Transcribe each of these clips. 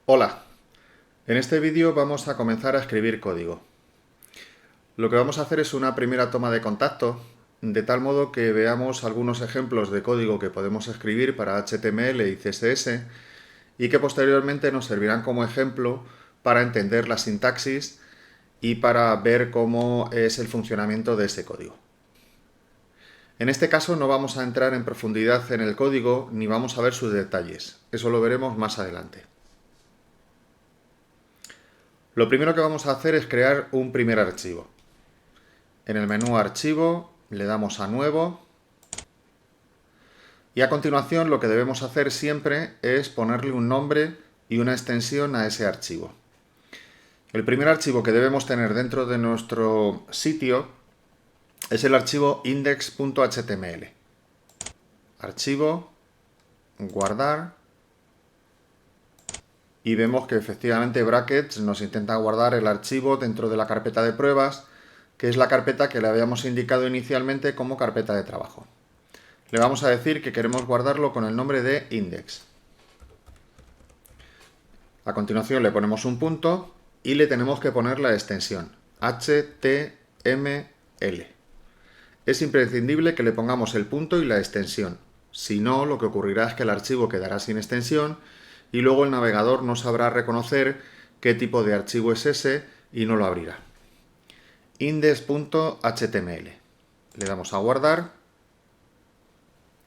Hola, en este vídeo vamos a comenzar a escribir código. Lo que vamos a hacer es una primera toma de contacto, de tal modo que veamos algunos ejemplos de código que podemos escribir para HTML y CSS y que posteriormente nos servirán como ejemplo para entender la sintaxis y para ver cómo es el funcionamiento de ese código. En este caso no vamos a entrar en profundidad en el código ni vamos a ver sus detalles, eso lo veremos más adelante. Lo primero que vamos a hacer es crear un primer archivo. En el menú Archivo le damos a Nuevo y a continuación lo que debemos hacer siempre es ponerle un nombre y una extensión a ese archivo. El primer archivo que debemos tener dentro de nuestro sitio es el archivo index.html. Archivo, guardar, y vemos que efectivamente Brackets nos intenta guardar el archivo dentro de la carpeta de pruebas, que es la carpeta que le habíamos indicado inicialmente como carpeta de trabajo. Le vamos a decir que queremos guardarlo con el nombre de index. A continuación le ponemos un punto y le tenemos que poner la extensión HTML. Es imprescindible que le pongamos el punto y la extensión. Si no, lo que ocurrirá es que el archivo quedará sin extensión y luego el navegador no sabrá reconocer qué tipo de archivo es ese y no lo abrirá. Index.html. Le damos a guardar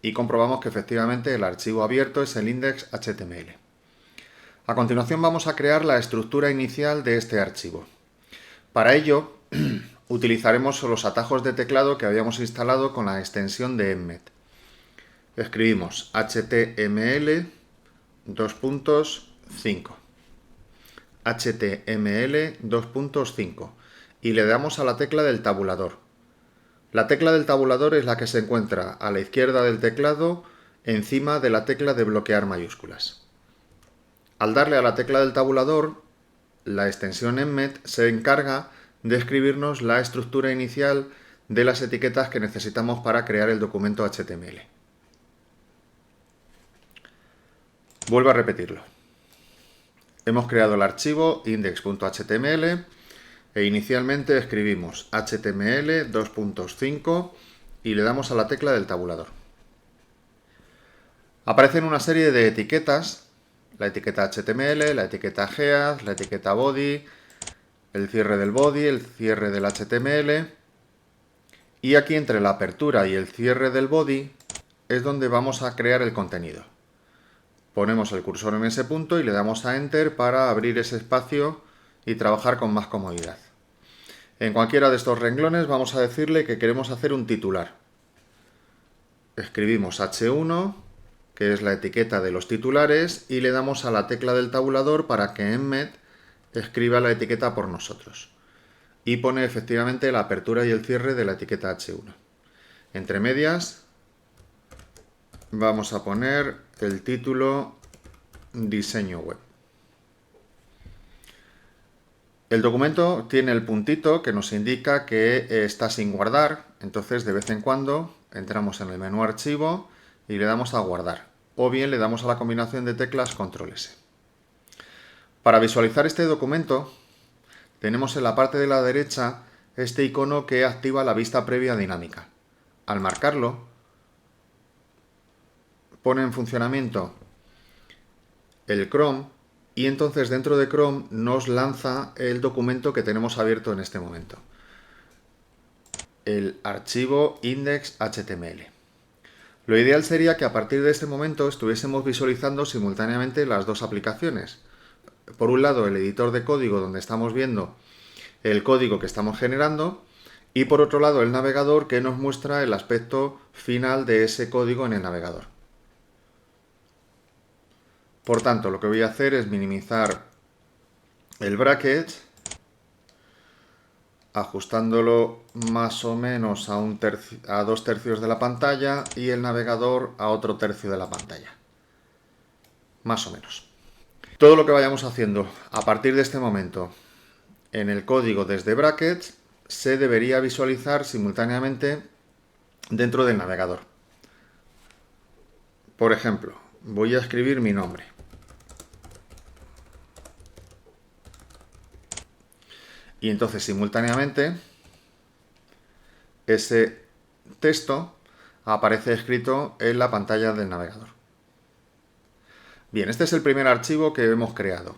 y comprobamos que efectivamente el archivo abierto es el index.html. A continuación vamos a crear la estructura inicial de este archivo. Para ello utilizaremos los atajos de teclado que habíamos instalado con la extensión de Emmet. Escribimos HTML HTML 2.5 y le damos a la tecla del tabulador. La tecla del tabulador es la que se encuentra a la izquierda del teclado encima de la tecla de bloquear mayúsculas. Al darle a la tecla del tabulador, la extensión Emmet se encarga de escribirnos la estructura inicial de las etiquetas que necesitamos para crear el documento HTML. Vuelvo a repetirlo. Hemos creado el archivo index.html e inicialmente escribimos HTML 2.5 y le damos a la tecla del tabulador. Aparecen una serie de etiquetas, la etiqueta HTML, la etiqueta head, la etiqueta body, el cierre del body, el cierre del HTML, y aquí entre la apertura y el cierre del body es donde vamos a crear el contenido. Ponemos el cursor en ese punto y le damos a Enter para abrir ese espacio y trabajar con más comodidad. En cualquiera de estos renglones vamos a decirle que queremos hacer un titular. Escribimos H1, que es la etiqueta de los titulares, y le damos a la tecla del tabulador para que Emmet escriba la etiqueta por nosotros. Y pone efectivamente la apertura y el cierre de la etiqueta H1. Entre medias vamos a poner el título Diseño web. El documento tiene el puntito que nos indica que está sin guardar, entonces de vez en cuando entramos en el menú Archivo y le damos a guardar, o bien le damos a la combinación de teclas Control S. Para visualizar este documento tenemos en la parte de la derecha este icono que activa la vista previa dinámica. Al marcarlo pone en funcionamiento el Chrome y entonces dentro de Chrome nos lanza el documento que tenemos abierto en este momento, el archivo index.html. Lo ideal sería que a partir de este momento estuviésemos visualizando simultáneamente las dos aplicaciones. Por un lado el editor de código donde estamos viendo el código que estamos generando y por otro lado el navegador que nos muestra el aspecto final de ese código en el navegador. Por tanto, lo que voy a hacer es minimizar el bracket, ajustándolo más o menos a 2/3 de la pantalla y el navegador a otro tercio de la pantalla. Más o menos. Todo lo que vayamos haciendo a partir de este momento en el código desde brackets se debería visualizar simultáneamente dentro del navegador. Por ejemplo, voy a escribir mi nombre. Y entonces simultáneamente ese texto aparece escrito en la pantalla del navegador. Bien, este es el primer archivo que hemos creado.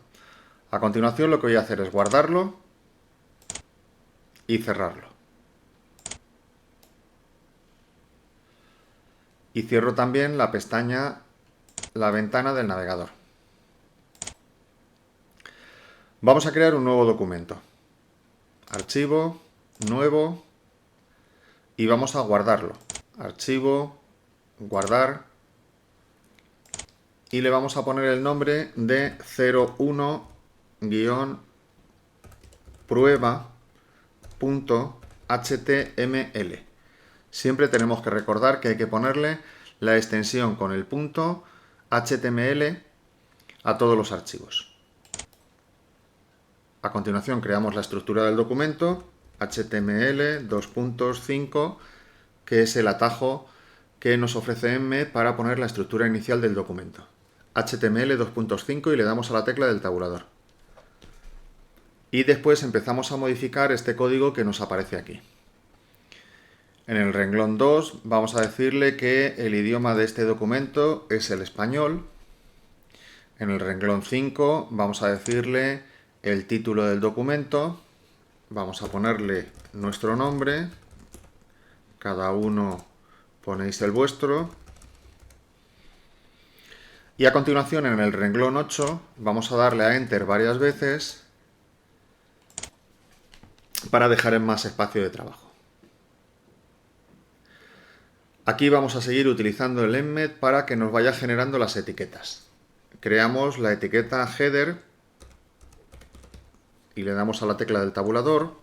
A continuación lo que voy a hacer es guardarlo y cerrarlo. Y cierro también la ventana del navegador. Vamos a crear un nuevo documento. Archivo, nuevo, y vamos a guardarlo. Archivo, guardar, y le vamos a poner el nombre de 01-prueba.html. Siempre tenemos que recordar que hay que ponerle la extensión con el punto HTML a todos los archivos. A continuación creamos la estructura del documento, HTML 2.5, que es el atajo que nos ofrece Emmet para poner la estructura inicial del documento. HTML 2.5 y le damos a la tecla del tabulador. Y después empezamos a modificar este código que nos aparece aquí. En el renglón 2 vamos a decirle que el idioma de este documento es el español. En el renglón 5 vamos a decirle el título del documento. Vamos a ponerle nuestro nombre. Cada uno ponéis el vuestro. Y a continuación en el renglón 8 vamos a darle a Enter varias veces para dejar en más espacio de trabajo. Aquí vamos a seguir utilizando el Emmet para que nos vaya generando las etiquetas. Creamos la etiqueta header y le damos a la tecla del tabulador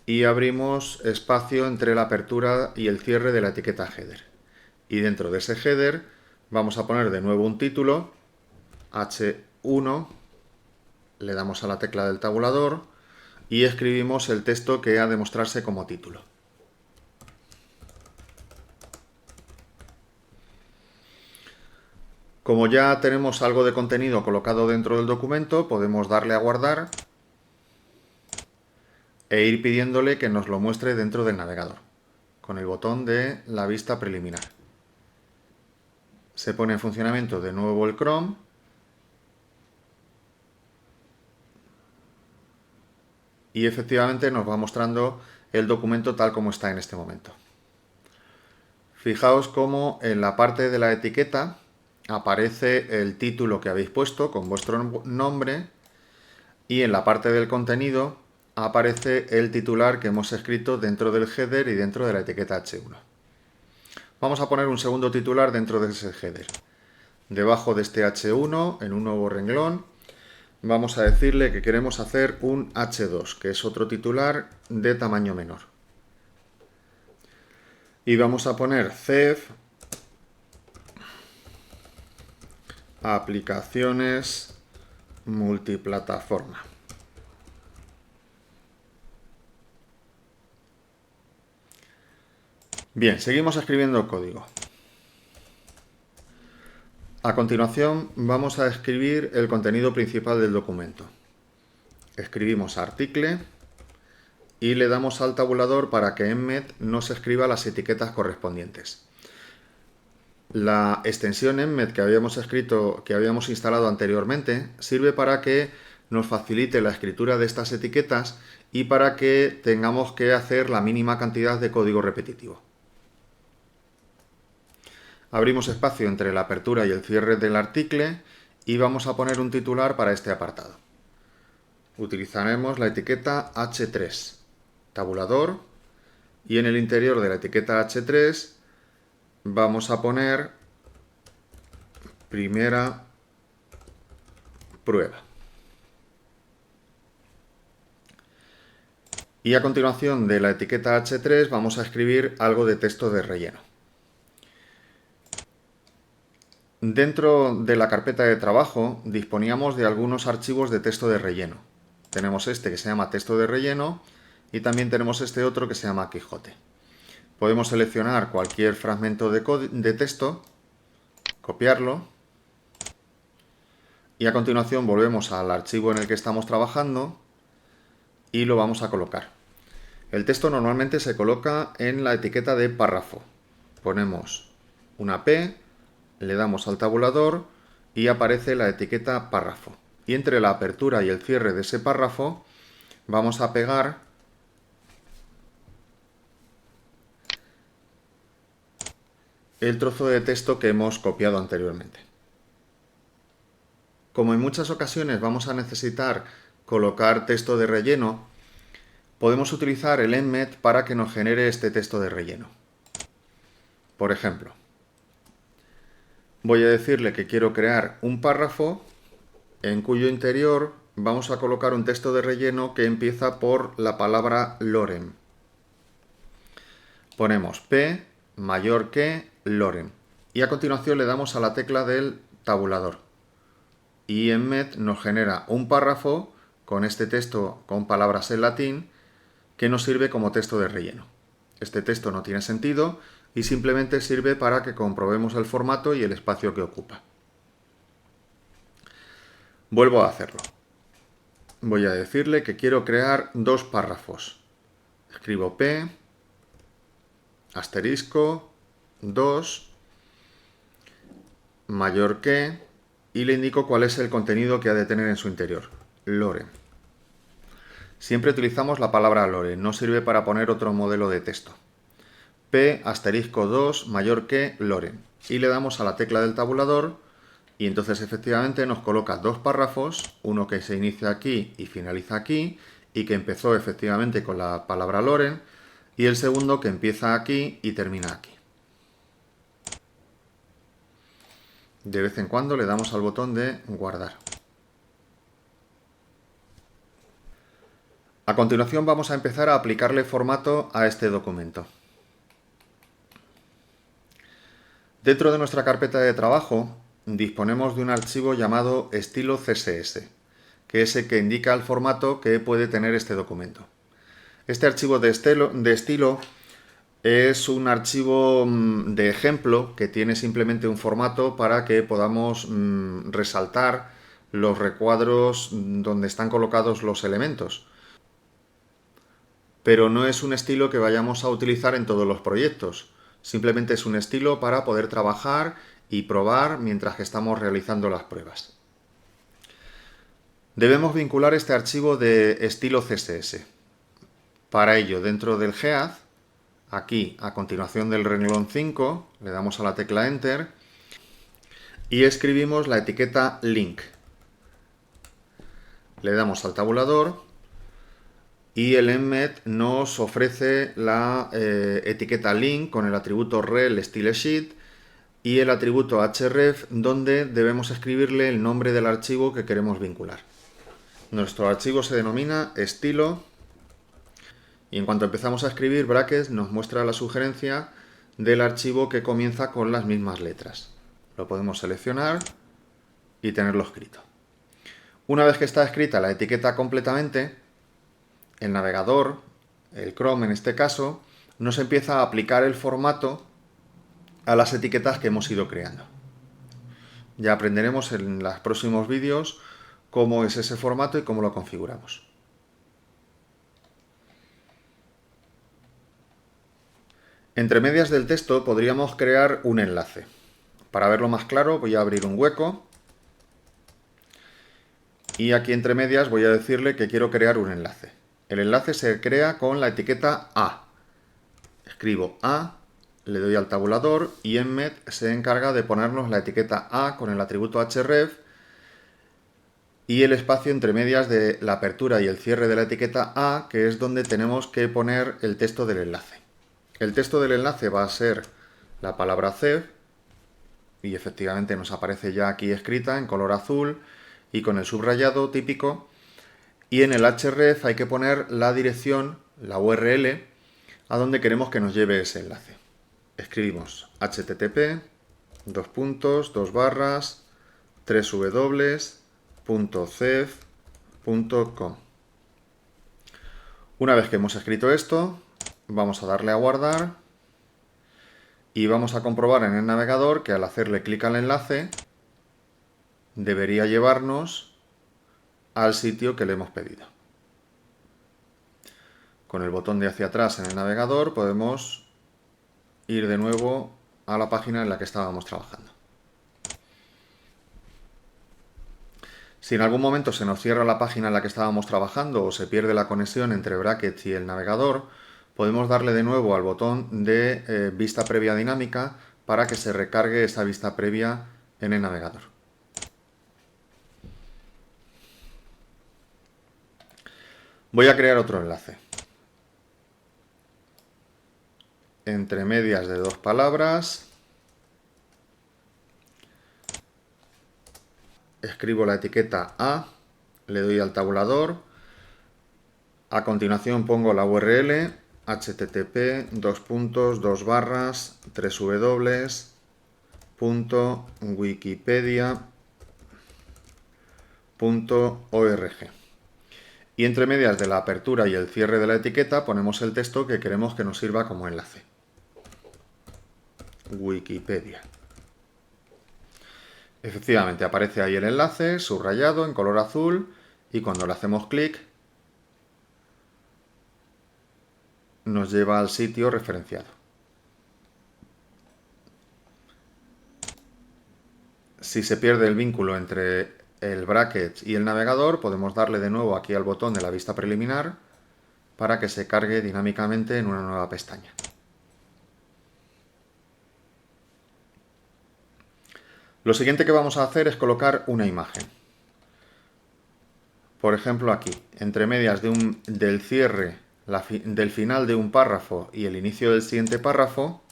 y abrimos espacio entre la apertura y el cierre de la etiqueta header. Y dentro de ese header vamos a poner de nuevo un título, H1, le damos a la tecla del tabulador y escribimos el texto que ha de mostrarse como título. Como ya tenemos algo de contenido colocado dentro del documento, podemos darle a guardar e ir pidiéndole que nos lo muestre dentro del navegador, con el botón de la vista preliminar. Se pone en funcionamiento de nuevo el Chrome y efectivamente nos va mostrando el documento tal como está en este momento. Fijaos cómo en la parte de la etiqueta aparece el título que habéis puesto con vuestro nombre y en la parte del contenido aparece el titular que hemos escrito dentro del header y dentro de la etiqueta H1. Vamos a poner un segundo titular dentro de ese header. Debajo de este H1, en un nuevo renglón, vamos a decirle que queremos hacer un H2, que es otro titular de tamaño menor. Y vamos a poner CEF aplicaciones multiplataforma. Bien, seguimos escribiendo el código. A continuación vamos a escribir el contenido principal del documento. Escribimos article y le damos al tabulador para que Emmet nos escriba las etiquetas correspondientes. La extensión Emmet que habíamos instalado anteriormente sirve para que nos facilite la escritura de estas etiquetas y para que tengamos que hacer la mínima cantidad de código repetitivo. Abrimos espacio entre la apertura y el cierre del article y vamos a poner un titular para este apartado. Utilizaremos la etiqueta H3, tabulador, y en el interior de la etiqueta H3 vamos a poner primera prueba. Y a continuación de la etiqueta H3 vamos a escribir algo de texto de relleno. Dentro de la carpeta de trabajo disponíamos de algunos archivos de texto de relleno. Tenemos este que se llama texto de relleno y también tenemos este otro que se llama Quijote. Podemos seleccionar cualquier fragmento de texto, copiarlo y a continuación volvemos al archivo en el que estamos trabajando y lo vamos a colocar. El texto normalmente se coloca en la etiqueta de párrafo. Ponemos una P, le damos al tabulador y aparece la etiqueta párrafo. Y entre la apertura y el cierre de ese párrafo vamos a pegar el trozo de texto que hemos copiado anteriormente. Como en muchas ocasiones vamos a necesitar colocar texto de relleno, podemos utilizar el Embed para que nos genere este texto de relleno. Por ejemplo, voy a decirle que quiero crear un párrafo en cuyo interior vamos a colocar un texto de relleno que empieza por la palabra lorem. Ponemos P mayor que lorem y a continuación le damos a la tecla del tabulador. Y Embed nos genera un párrafo con este texto con palabras en latín que nos sirve como texto de relleno. Este texto no tiene sentido y simplemente sirve para que comprobemos el formato y el espacio que ocupa. Vuelvo a hacerlo. Voy a decirle que quiero crear dos párrafos. Escribo P, asterisco, 2, mayor que, y le indico cuál es el contenido que ha de tener en su interior. Lorem. Siempre utilizamos la palabra lorem, no sirve para poner otro modelo de texto. P asterisco 2 mayor que lorem. Y le damos a la tecla del tabulador y entonces efectivamente nos coloca dos párrafos, uno que se inicia aquí y finaliza aquí y que empezó efectivamente con la palabra lorem y el segundo que empieza aquí y termina aquí. De vez en cuando le damos al botón de guardar. A continuación vamos a empezar a aplicarle formato a este documento. Dentro de nuestra carpeta de trabajo disponemos de un archivo llamado estilo CSS, que es el que indica el formato que puede tener este documento. Este archivo de estilo es un archivo de ejemplo que tiene simplemente un formato para que podamos resaltar los recuadros donde están colocados los elementos. Pero no es un estilo que vayamos a utilizar en todos los proyectos. Simplemente es un estilo para poder trabajar y probar mientras que estamos realizando las pruebas. Debemos vincular este archivo de estilo CSS. Para ello, dentro del Gead, aquí a continuación del renglón 5, le damos a la tecla Enter y escribimos la etiqueta link. Le damos al tabulador y el Embed nos ofrece la etiqueta link con el atributo rel stylesheet y el atributo href donde debemos escribirle el nombre del archivo que queremos vincular. Nuestro archivo se denomina estilo y en cuanto empezamos a escribir brackets nos muestra la sugerencia del archivo que comienza con las mismas letras. Lo podemos seleccionar y tenerlo escrito. Una vez que está escrita la etiqueta completamente, el navegador, el Chrome en este caso, nos empieza a aplicar el formato a las etiquetas que hemos ido creando. Ya aprenderemos en los próximos vídeos cómo es ese formato y cómo lo configuramos. Entre medias del texto podríamos crear un enlace. Para verlo más claro voy a abrir un hueco y aquí entre medias voy a decirle que quiero crear un enlace. El enlace se crea con la etiqueta A. Escribo A, le doy al tabulador y Embed se encarga de ponernos la etiqueta A con el atributo href y el espacio entre medias de la apertura y el cierre de la etiqueta A, que es donde tenemos que poner el texto del enlace. El texto del enlace va a ser la palabra CEF y efectivamente nos aparece ya aquí escrita en color azul y con el subrayado típico. Y en el href hay que poner la dirección, la URL, a donde queremos que nos lleve ese enlace. Escribimos http www.cef.com. Una vez que hemos escrito esto, vamos a darle a guardar y vamos a comprobar en el navegador que al hacerle clic al enlace debería llevarnos al sitio que le hemos pedido. Con el botón de hacia atrás en el navegador podemos ir de nuevo a la página en la que estábamos trabajando. Si en algún momento se nos cierra la página en la que estábamos trabajando o se pierde la conexión entre Brackets y el navegador, podemos darle de nuevo al botón de vista previa dinámica para que se recargue esa vista previa en el navegador. Voy a crear otro enlace. Entre medias de dos palabras. Escribo la etiqueta A, le doy al tabulador. A continuación pongo la URL http://www.wikipedia.org. Y entre medias de la apertura y el cierre de la etiqueta ponemos el texto que queremos que nos sirva como enlace. Wikipedia. Efectivamente aparece ahí el enlace subrayado en color azul y cuando le hacemos clic nos lleva al sitio referenciado. Si se pierde el vínculo entre el bracket y el navegador, podemos darle de nuevo aquí al botón de la vista preliminar para que se cargue dinámicamente en una nueva pestaña. Lo siguiente que vamos a hacer es colocar una imagen. Por ejemplo aquí, entre medias del cierre, del final de un párrafo y el inicio del siguiente párrafo,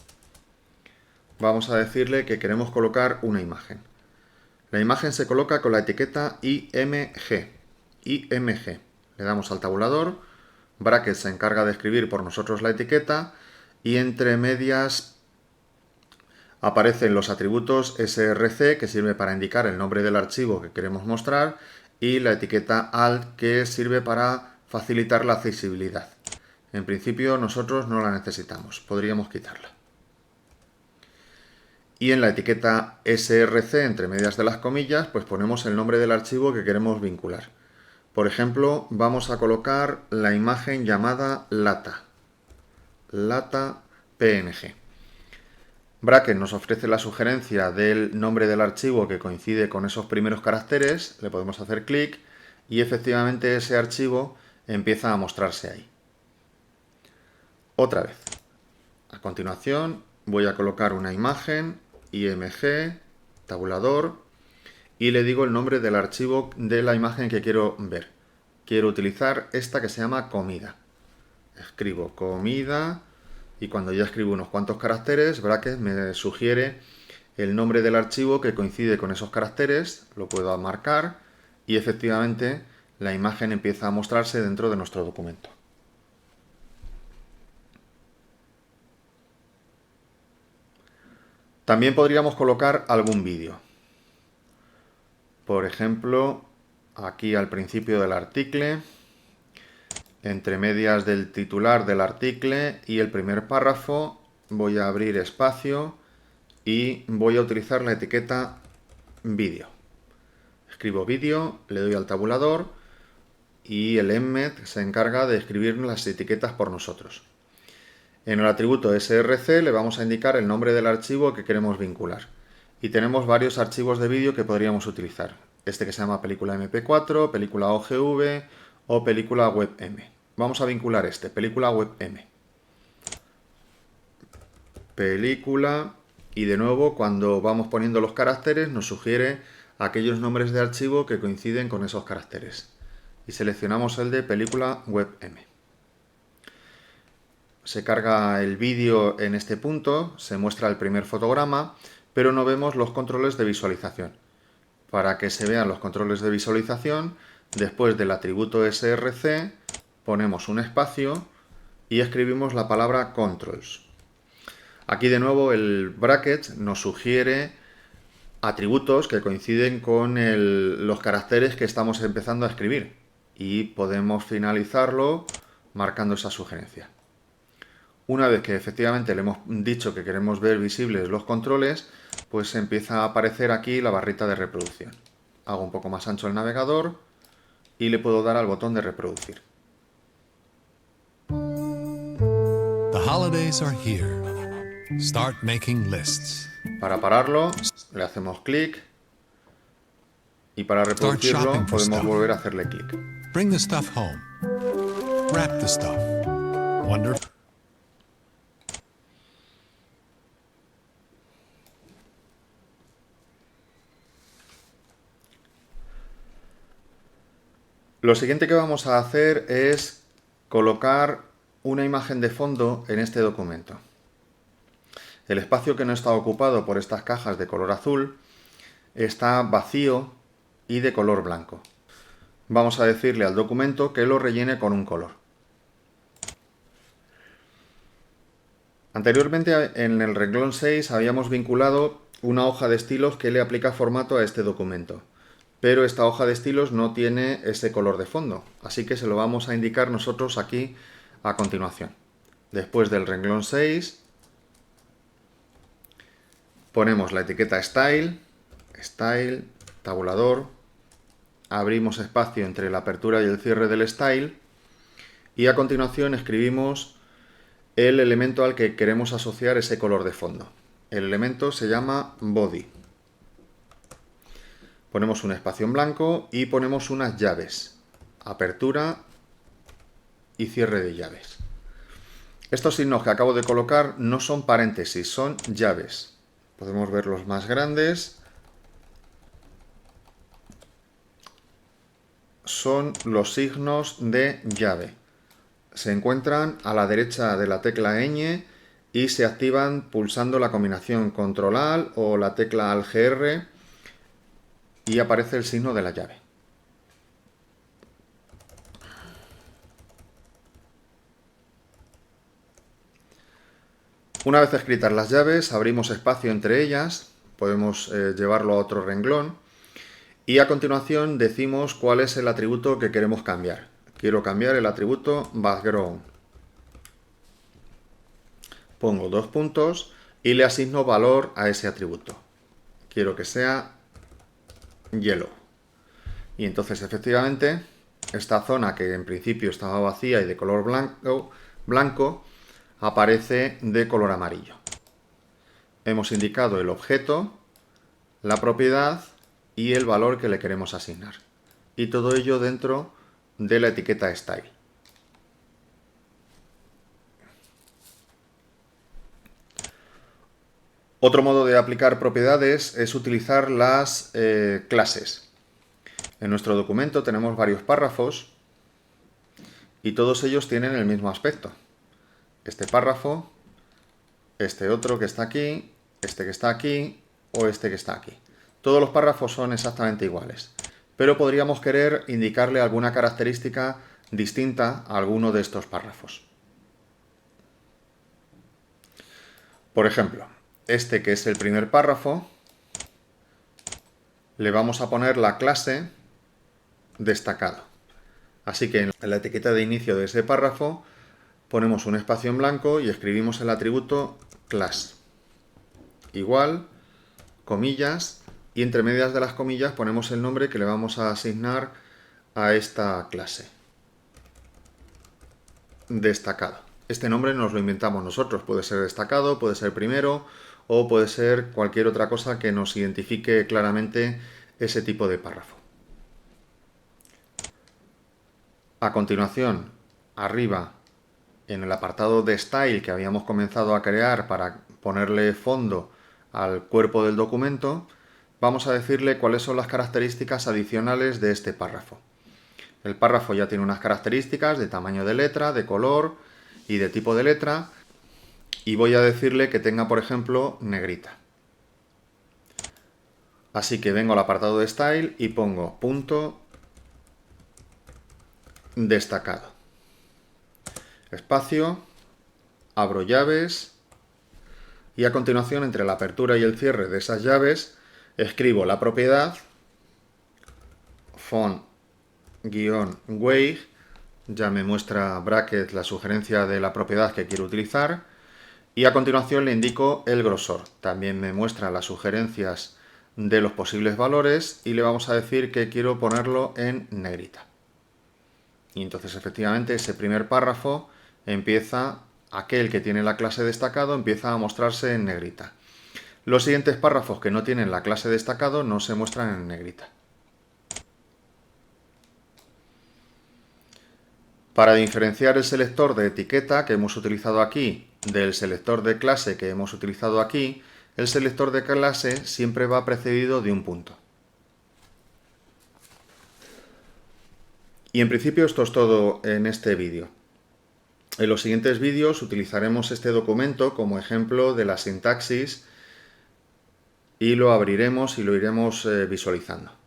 vamos a decirle que queremos colocar una imagen. La imagen se coloca con la etiqueta IMG. IMG. Le damos al tabulador, Bracket se encarga de escribir por nosotros la etiqueta y entre medias aparecen los atributos src, que sirve para indicar el nombre del archivo que queremos mostrar, y la etiqueta alt, que sirve para facilitar la accesibilidad. En principio nosotros no la necesitamos, podríamos quitarla. Y en la etiqueta src, entre medias de las comillas, pues ponemos el nombre del archivo que queremos vincular. Por ejemplo, vamos a colocar la imagen llamada lata. Lata PNG. Bracket nos ofrece la sugerencia del nombre del archivo que coincide con esos primeros caracteres. Le podemos hacer clic y efectivamente ese archivo empieza a mostrarse ahí. Otra vez. A continuación voy a colocar una imagen, IMG, tabulador, y le digo el nombre del archivo de la imagen que quiero ver. Quiero utilizar esta que se llama comida. Escribo comida y cuando ya escribo unos cuantos caracteres, Bracket me sugiere el nombre del archivo que coincide con esos caracteres, lo puedo marcar y efectivamente la imagen empieza a mostrarse dentro de nuestro documento. También podríamos colocar algún vídeo. Por ejemplo, aquí al principio del artículo, entre medias del titular del artículo y el primer párrafo, voy a abrir espacio y voy a utilizar la etiqueta vídeo. Escribo vídeo, le doy al tabulador y el embed se encarga de escribir las etiquetas por nosotros. En el atributo src le vamos a indicar el nombre del archivo que queremos vincular. Y tenemos varios archivos de vídeo que podríamos utilizar. Este que se llama película MP4, película OGV o película WebM. Vamos a vincular este, película WebM. Película, y de nuevo cuando vamos poniendo los caracteres nos sugiere aquellos nombres de archivo que coinciden con esos caracteres. Y seleccionamos el de película WebM. Se carga el vídeo en este punto, se muestra el primer fotograma, pero no vemos los controles de visualización. Para que se vean los controles de visualización, después del atributo src ponemos un espacio y escribimos la palabra controls. Aquí de nuevo el bracket nos sugiere atributos que coinciden con los caracteres que estamos empezando a escribir y podemos finalizarlo marcando esa sugerencia. Una vez que efectivamente le hemos dicho que queremos ver visibles los controles, pues empieza a aparecer aquí la barrita de reproducción. Hago un poco más ancho el navegador y le puedo dar al botón de reproducir. holidays are here. Start making lists. Para pararlo, le hacemos clic y para reproducirlo podemos volver a hacerle clic. Bring the stuff home. Wrap the stuff. Wonderful. Lo siguiente que vamos a hacer es colocar una imagen de fondo en este documento. El espacio que no está ocupado por estas cajas de color azul está vacío y de color blanco. Vamos a decirle al documento que lo rellene con un color. Anteriormente en el renglón 6 habíamos vinculado una hoja de estilos que le aplica formato a este documento. Pero esta hoja de estilos no tiene ese color de fondo, así que se lo vamos a indicar nosotros aquí a continuación. Después del renglón 6, ponemos la etiqueta Style, Style, tabulador, abrimos espacio entre la apertura y el cierre del Style y a continuación escribimos el elemento al que queremos asociar ese color de fondo. El elemento se llama Body. Ponemos un espacio en blanco y ponemos unas llaves, apertura y cierre de llaves. Estos signos que acabo de colocar no son paréntesis, son llaves. Podemos verlos más grandes. Son los signos de llave. Se encuentran a la derecha de la tecla ñ y se activan pulsando la combinación Control Alt o la tecla Alt GR. Y aparece el signo de la llave. Una vez escritas las llaves, abrimos espacio entre ellas, podemos llevarlo a otro renglón y a continuación decimos cuál es el atributo que queremos cambiar. Quiero cambiar el atributo background. Pongo 2 puntos y le asigno valor a ese atributo. Quiero que sea yellow. Y entonces efectivamente esta zona que en principio estaba vacía y de color blanco aparece de color amarillo. Hemos indicado el objeto, la propiedad y el valor que le queremos asignar. Y todo ello dentro de la etiqueta Style. Otro modo de aplicar propiedades es utilizar las clases. En nuestro documento tenemos varios párrafos y todos ellos tienen el mismo aspecto. Este párrafo, este otro que está aquí, este que está aquí o este que está aquí. Todos los párrafos son exactamente iguales, pero podríamos querer indicarle alguna característica distinta a alguno de estos párrafos. Por ejemplo, este que es el primer párrafo, le vamos a poner la clase destacado. Así que en la etiqueta de inicio de ese párrafo ponemos un espacio en blanco y escribimos el atributo class. Igual, comillas, y entre medias de las comillas ponemos el nombre que le vamos a asignar a esta clase. Destacado. Este nombre nos lo inventamos nosotros. Puede ser destacado, puede ser primero o puede ser cualquier otra cosa que nos identifique claramente ese tipo de párrafo. A continuación, arriba, en el apartado de Style que habíamos comenzado a crear para ponerle fondo al cuerpo del documento, vamos a decirle cuáles son las características adicionales de este párrafo. El párrafo ya tiene unas características de tamaño de letra, de color y de tipo de letra, y voy a decirle que tenga, por ejemplo, negrita. Así que vengo al apartado de Style y pongo punto destacado. Espacio, abro llaves y a continuación entre la apertura y el cierre de esas llaves escribo la propiedad font-weight, ya me muestra bracket la sugerencia de la propiedad que quiero utilizar y a continuación le indico el grosor. También me muestra las sugerencias de los posibles valores y le vamos a decir que quiero ponerlo en negrita. Y entonces efectivamente ese primer párrafo empieza aquel que tiene la clase destacado empieza a mostrarse en negrita. Los siguientes párrafos que no tienen la clase destacado no se muestran en negrita. Para diferenciar el selector de etiqueta que hemos utilizado aquí del selector de clase que hemos utilizado aquí, el selector de clase siempre va precedido de un punto. Y en principio esto es todo en este vídeo. En los siguientes vídeos utilizaremos este documento como ejemplo de la sintaxis y lo abriremos y lo iremos visualizando.